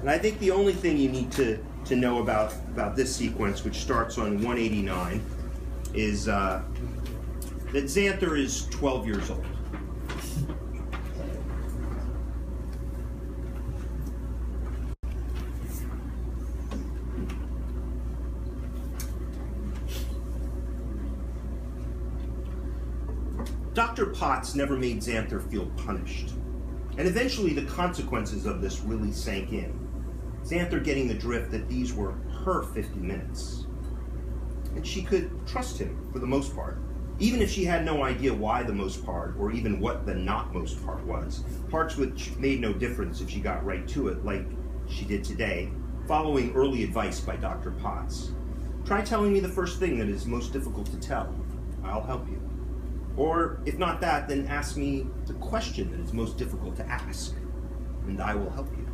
And I think the only thing you need to know about this sequence, which starts on 189, is that Xanther is 12 years old. Dr. Potts never made Xanther feel punished. And eventually the consequences of this really sank in. Xanther getting the drift that these were her 50 minutes. And she could trust him for the most part, even if she had no idea why the most part, or even what the not most part was. Parts which made no difference if she got right to it, like she did today, following early advice by Dr. Potts. Try telling me the first thing that is most difficult to tell. I'll help you. Or, if not that, then ask me the question that is most difficult to ask, and I will help you.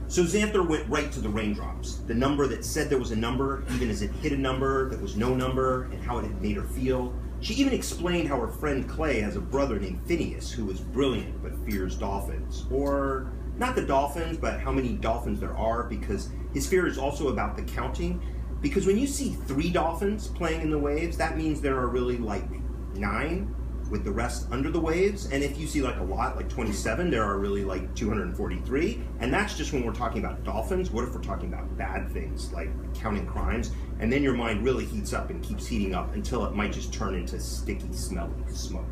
So Xanther went right to the raindrops, the number that said there was a number, even as it hit a number that was no number, and how it had made her feel. She even explained how her friend Clay has a brother named Phineas who is brilliant but fears dolphins. Or, not the dolphins, but how many dolphins there are, because his fear is also about the counting. Because when you see 3 dolphins playing in the waves, that means there are really like 9 with the rest under the waves. And if you see like a lot, like 27, there are really like 243. And that's just when we're talking about dolphins. What if we're talking about bad things like counting crimes? And then your mind really heats up and keeps heating up until it might just turn into sticky, smelly smoke.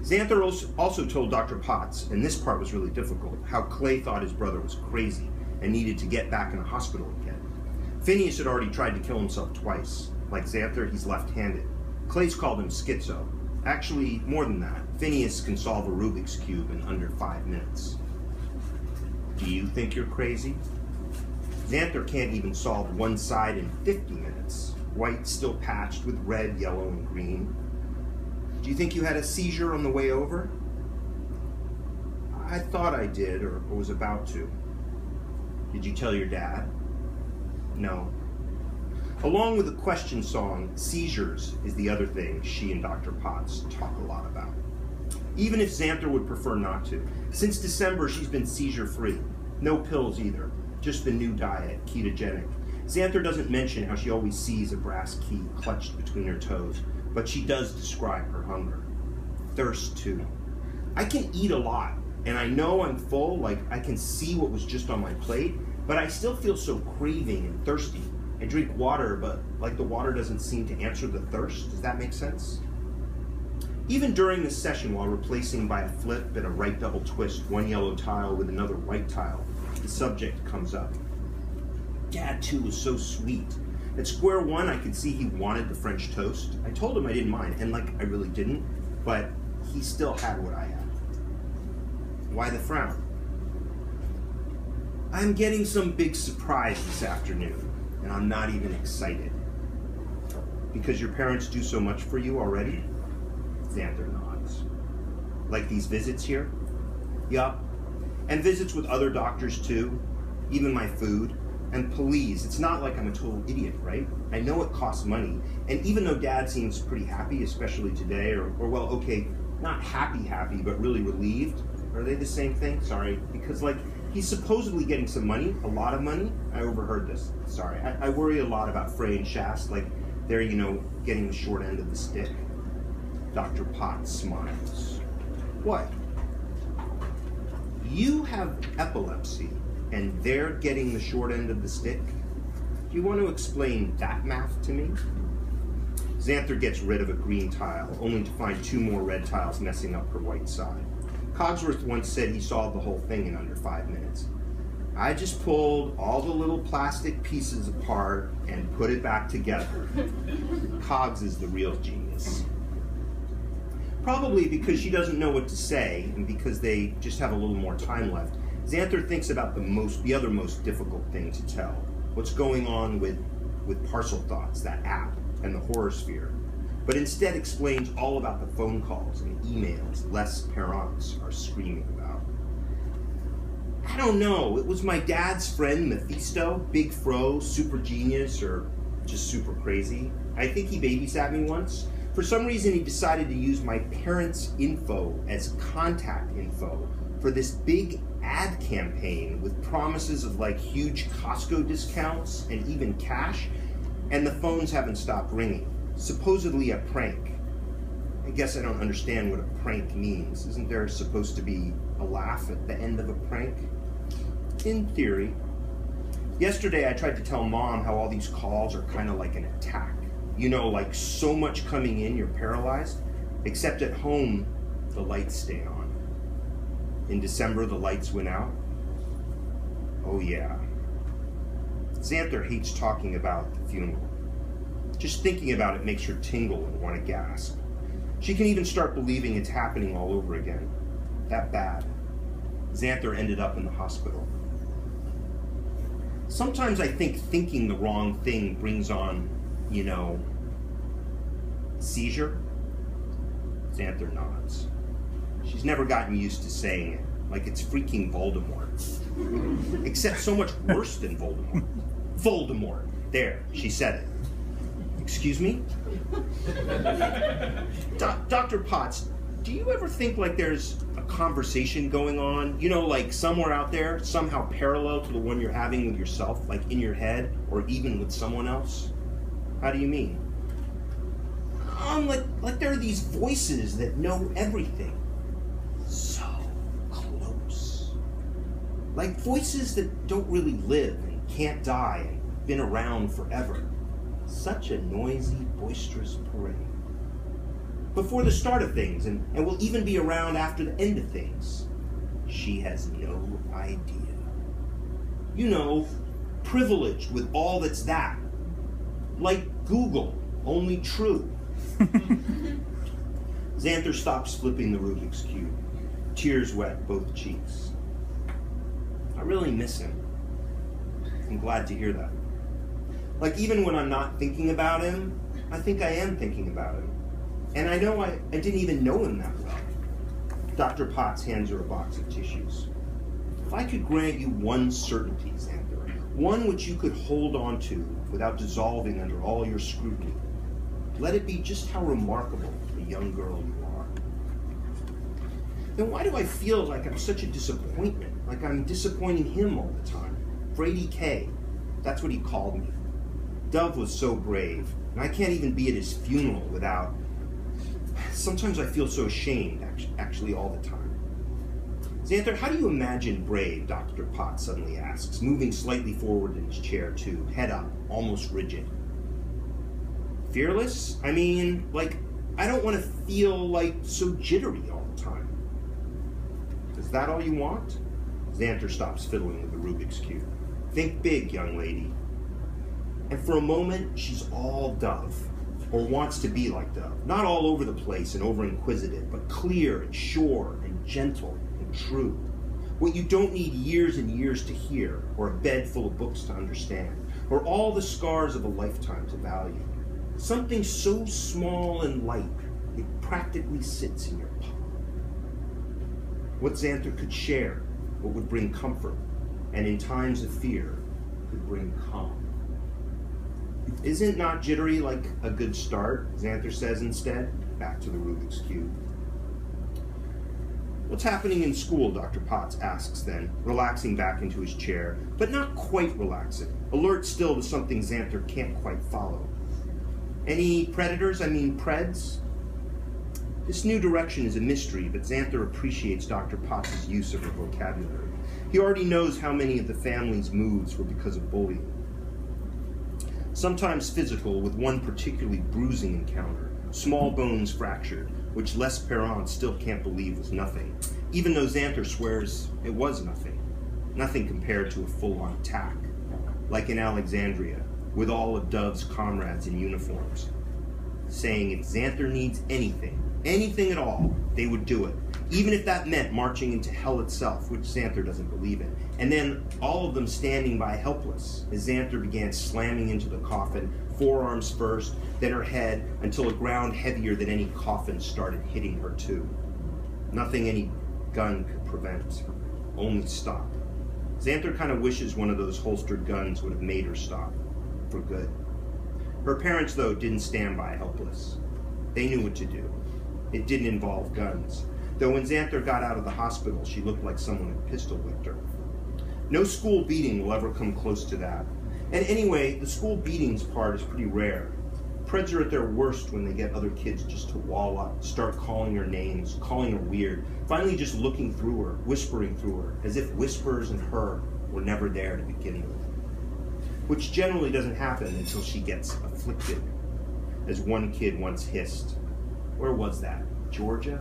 Xanther also told Dr. Potts, and this part was really difficult, how Clay thought his brother was crazy and needed to get back in a hospital again. Phineas had already tried to kill himself twice. Like Xanther, he's left-handed. Clay's called him schizo. Actually, more than that. Phineas can solve a Rubik's Cube in under 5 minutes. Do you think you're crazy? Xanther can't even solve one side in 50 minutes. White still patched with red, yellow, and green. Do you think you had a seizure on the way over? I thought I did, or was about to. Did you tell your dad? No. Along with the question song, seizures is the other thing she and Dr. Potts talk a lot about. Even if Xanther would prefer not to. Since December, she's been seizure-free. No pills either. Just the new diet, ketogenic. Xanther doesn't mention how she always sees a brass key clutched between her toes, but she does describe her hunger. Thirst, too. I can eat a lot, and I know I'm full, like I can see what was just on my plate, but I still feel so craving and thirsty. I drink water, but like the water doesn't seem to answer the thirst. Does that make sense? Even during this session, while replacing by a flip and a right double twist one yellow tile with another white tile, the subject comes up. Dad, too, was so sweet. At square one, I could see he wanted the French toast. I told him I didn't mind, and like I really didn't, but he still had what I had. Why the frown? I'm getting some big surprise this afternoon, and I'm not even excited. Because your parents do so much for you already? Xanther nods. Like these visits here? Yup. And visits with other doctors too. Even my food. And please, it's not like I'm a total idiot, right? I know it costs money. And even though Dad seems pretty happy, especially today, or well, okay, not happy, but really relieved. Are they the same thing? Sorry. Because like, he's supposedly getting some money, a lot of money. I overheard this. Sorry. I worry a lot about Frey and Shast, like they're, you know, getting the short end of the stick. Dr. Potts smiles. What? You have epilepsy, and they're getting the short end of the stick? Do you want to explain that math to me? Xanther gets rid of a green tile, only to find 2 more red tiles messing up her white side. Cogsworth once said he solved the whole thing in under 5 minutes. I just pulled all the little plastic pieces apart and put it back together. Cogs is the real genius. Probably because she doesn't know what to say, and because they just have a little more time left, Xanther thinks about the other most difficult thing to tell. What's going on with Parcel Thoughts, that app, and the horror sphere. But instead explains all about the phone calls and emails Les parents are screaming about. I don't know, it was my dad's friend Mephisto, big fro, super genius, or just super crazy. I think he babysat me once. For some reason he decided to use my parents' info as contact info for this big ad campaign with promises of like huge Costco discounts and even cash, and the phones haven't stopped ringing. Supposedly a prank. I guess I don't understand what a prank means. Isn't there supposed to be a laugh at the end of a prank? In theory. Yesterday I tried to tell Mom how all these calls are kind of like an attack. You know, like so much coming in, you're paralyzed. Except at home, the lights stay on. In December, the lights went out. Oh yeah. Xanther hates talking about the funeral. Just thinking about it makes her tingle and want to gasp. She can even start believing it's happening all over again. That bad. Xanther ended up in the hospital. Sometimes I think thinking the wrong thing brings on, you know, seizure. Xanther nods. She's never gotten used to saying it, like it's freaking Voldemort. Except so much worse than Voldemort. Voldemort. There, she said it. Excuse me? Dr. Potts, do you ever think like there's a conversation going on, you know, like somewhere out there, somehow parallel to the one you're having with yourself, like in your head, or even with someone else? How do you mean? Like there are these voices that know everything. So close. Like voices that don't really live and can't die and been around forever. Such a noisy, boisterous parade. Before the start of things, and will even be around after the end of things. She has no idea. You know, privileged with all that's that. Like Google, only true. Xanther stops flipping the Rubik's Cube. Tears wet both cheeks. I really miss him. I'm glad to hear that. Like even when I'm not thinking about him, I think I am thinking about him. And I know I didn't even know him that well. Dr. Potts hands her a box of tissues. If I could grant you one certainty, Xanther, one which you could hold on to without dissolving under all your scrutiny, let it be just how remarkable a young girl you are. Then why do I feel like I'm such a disappointment? Like I'm disappointing him all the time? Brady K, that's what he called me. Dove was so brave, and I can't even be at his funeral without... Sometimes I feel so ashamed, actually all the time. Xanther, how do you imagine brave? Dr. Potts suddenly asks, moving slightly forward in his chair too, head up, almost rigid. Fearless? I mean, like, I don't want to feel like so jittery all the time. Is that all you want? Xanther stops fiddling with the Rubik's Cube. Think big, young lady. And for a moment, she's all Dove, or wants to be like Dove. Not all over the place and over-inquisitive, but clear and sure and gentle and true. What you don't need years and years to hear, or a bed full of books to understand, or all the scars of a lifetime to value. Something so small and light, it practically sits in your palm. What Xanther could share, what would bring comfort, and in times of fear, could bring calm. Isn't not jittery like a good start? Xanther says instead, back to the Rubik's Cube. What's happening in school, Dr. Potts asks then, relaxing back into his chair, but not quite relaxing, alert still to something Xanther can't quite follow. Any predators, preds? This new direction is a mystery, but Xanther appreciates Dr. Potts' use of her vocabulary. He already knows how many of the family's moves were because of bullying. Sometimes physical, with one particularly bruising encounter, small bones fractured, which Les Perrons still can't believe was nothing, even though Xanther swears it was nothing. Nothing compared to a full-on attack, like in Alexandria, with all of Dove's comrades in uniforms, saying if Xanther needs anything at all, they would do it, even if that meant marching into hell itself, which Xanther doesn't believe in. And then all of them standing by helpless as Xanther began slamming into the coffin, forearms first, then her head, until a ground heavier than any coffin started hitting her too. Nothing any gun could prevent, only stop. Xanther kind of wishes one of those holstered guns would have made her stop, for good. Her parents, though, didn't stand by helpless. They knew what to do. It didn't involve guns. though when Xanther got out of the hospital, she looked like someone had pistol whipped her. No school beating will ever come close to that. And anyway, the school beatings part is pretty rare. Preds are at their worst when they get other kids just to wall up, start calling her names, calling her weird, finally just looking through her, whispering through her, as if whispers and her were never there to begin with. Which generally doesn't happen until she gets afflicted, as one kid once hissed. Where was that? Georgia?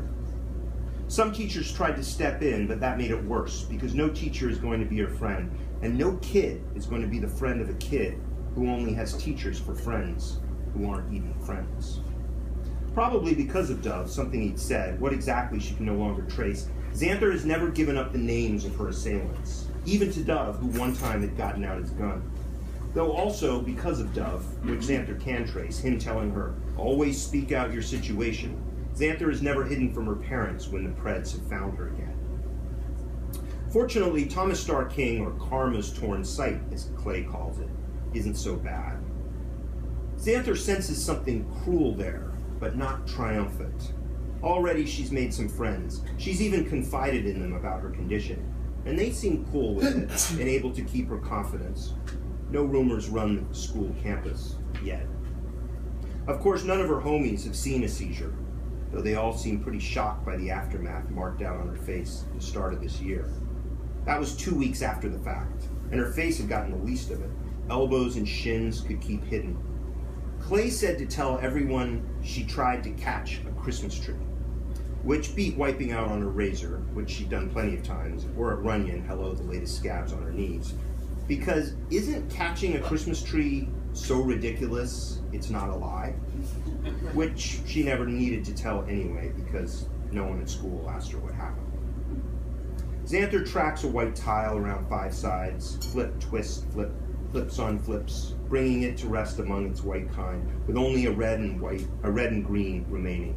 Some teachers tried to step in, but that made it worse, because no teacher is going to be your friend, and no kid is going to be the friend of a kid who only has teachers for friends who aren't even friends. Probably because of Dove, something he'd said, what exactly she can no longer trace, Xanther has never given up the names of her assailants, even to Dove, who one time had gotten out his gun. Though also because of Dove, which Xanther can trace, him telling her, always speak out your situation, Xanther is never hidden from her parents when the Preds have found her again. Fortunately, Thomas Starr King, or Karma's torn sight, as Clay calls it, isn't so bad. Xanther senses something cruel there, but not triumphant. Already she's made some friends. She's even confided in them about her condition, and they seem cool with it and able to keep her confidence. No rumors run the school campus yet. Of course, none of her homies have seen a seizure, though they all seem pretty shocked by the aftermath marked out on her face at the start of this year. That was 2 weeks after the fact, and her face had gotten the least of it. Elbows and shins could keep hidden. Clay said to tell everyone she tried to catch a Christmas tree, which beat wiping out on her razor, which she'd done plenty of times, or at Runyon, hello, the latest scabs on her knees. Because isn't catching a Christmas tree so ridiculous it's not a lie? Which she never needed to tell anyway, because no one at school asked her what happened. Xanther tracks a white tile around 5 sides, flip, twist, flip, flips on flips, bringing it to rest among its white kind, with only a red and green remaining.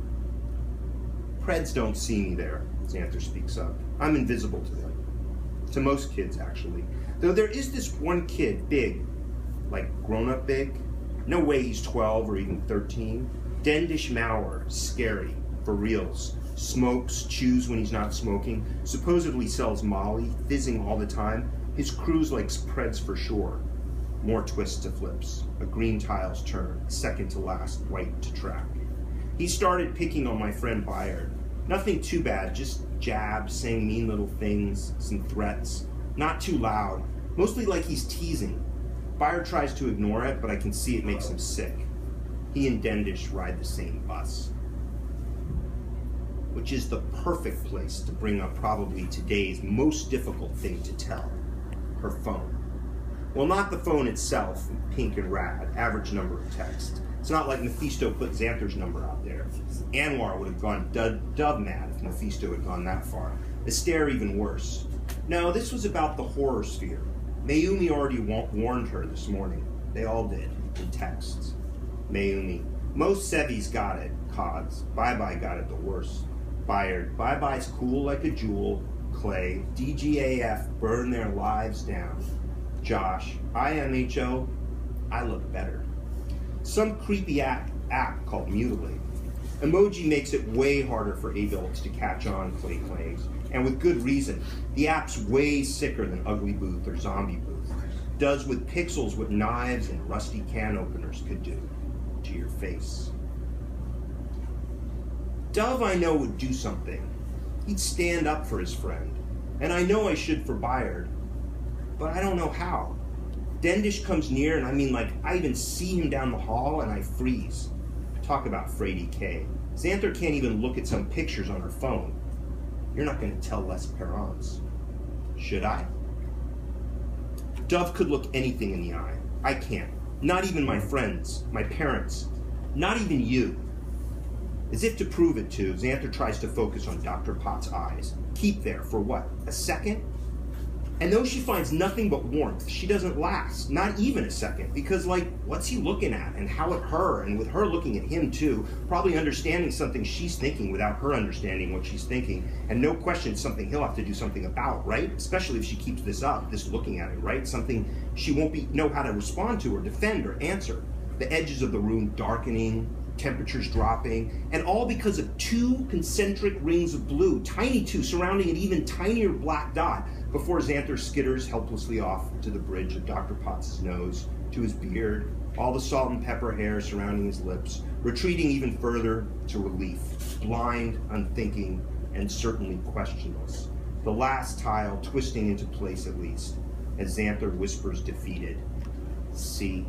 Preds don't see me there, Xanther speaks up. I'm invisible to them. To most kids, actually. Though there is this one kid, big, like grown-up big. No way he's 12 or even 13. Dendish Maurer, scary, for reals. Smokes, chews when he's not smoking, supposedly sells Molly, fizzing all the time. His crew's like Preds for sure. More twists to flips. A green tile's turn, second to last, white to track. He started picking on my friend Byard. Nothing too bad, just jabs, saying mean little things, some threats. Not too loud, mostly like he's teasing. Byard tries to ignore it, but I can see it makes him sick. He and Dendish ride the same bus. Which is the perfect place to bring up probably today's most difficult thing to tell, her phone. Well, not the phone itself, pink and rad, average number of text. It's not like Mephisto put Xanther's number out there. Anwar would have gone dove mad if Mephisto had gone that far. Astaire even worse. No, this was about the horror sphere. Mayumi already warned her this morning. They all did, in texts. Mayumi. Most Sevi's got it, Cogs. Bye-Bye got it the worst. Byard. Bye-Bye's cool like a jewel. Clay. DGAF burn their lives down. Josh, IMHO, I look better. Some creepy app called Mutilate. Emoji makes it way harder for adults to catch on, Clay claims, and with good reason. The app's way sicker than Ugly Booth or Zombie Booth. Does with pixels what knives and rusty can openers could do to your face. Dove, I know, would do something. He'd stand up for his friend, and I know I should for Byard. But I don't know how. Dendish comes near, and I mean, like, I even see him down the hall, and I freeze. Talk about Frady K. Xanther can't even look at some pictures on her phone. You're not going to tell Les Perrons. Should I? Dove could look anything in the eye. I can't. Not even my friends, my parents. Not even you. As if to prove it to, Xanther tries to focus on Dr. Potts' eyes. Keep there for what, a second? And though she finds nothing but warmth, she doesn't last, not even a second, because, like, what's he looking at, and how at her, and with her looking at him too, probably understanding something she's thinking without her understanding what she's thinking, and no question something he'll have to do something about, right? Especially if she keeps this up, this looking at it, right? Something she won't know how to respond to or defend or answer. The edges of the room darkening, temperatures dropping, and all because of two concentric rings of blue, tiny two, surrounding an even tinier black dot, before Xanther skitters helplessly off to the bridge of Dr. Potts' nose, to his beard, all the salt and pepper hair surrounding his lips, retreating even further to relief, blind, unthinking, and certainly questionless. The last tile twisting into place at least, as Xanther whispers defeated, "See."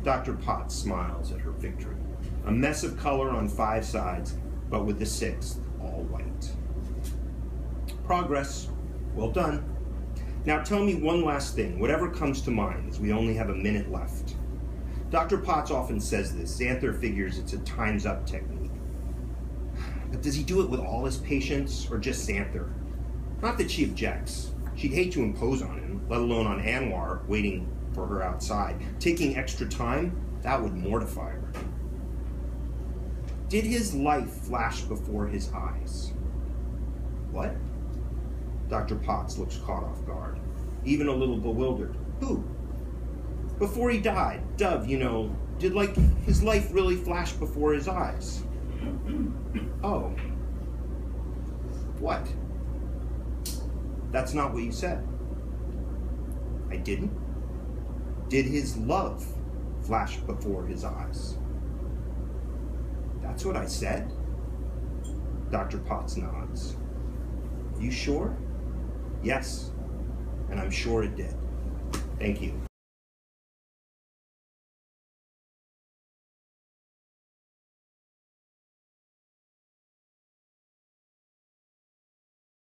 Dr. Potts smiles at her victory. A mess of color on 5 sides, but with the 6th all white. Progress. Well done. Now tell me one last thing, whatever comes to mind, as we only have a minute left. Dr. Potts often says this. Xanther figures it's a time's up technique. But does he do it with all his patients, or just Xanther? Not that she objects. She'd hate to impose on him, let alone on Anwar, waiting for her outside. Taking extra time, that would mortify her. Did his life flash before his eyes? What? Dr. Potts looks caught off guard, even a little bewildered. Who? Before he died, Dove, did his life really flash before his eyes? Oh. What? That's not what you said. I didn't? Did his love flash before his eyes? That's what I said? Dr. Potts nods. You sure? Yes, and I'm sure it did. Thank you.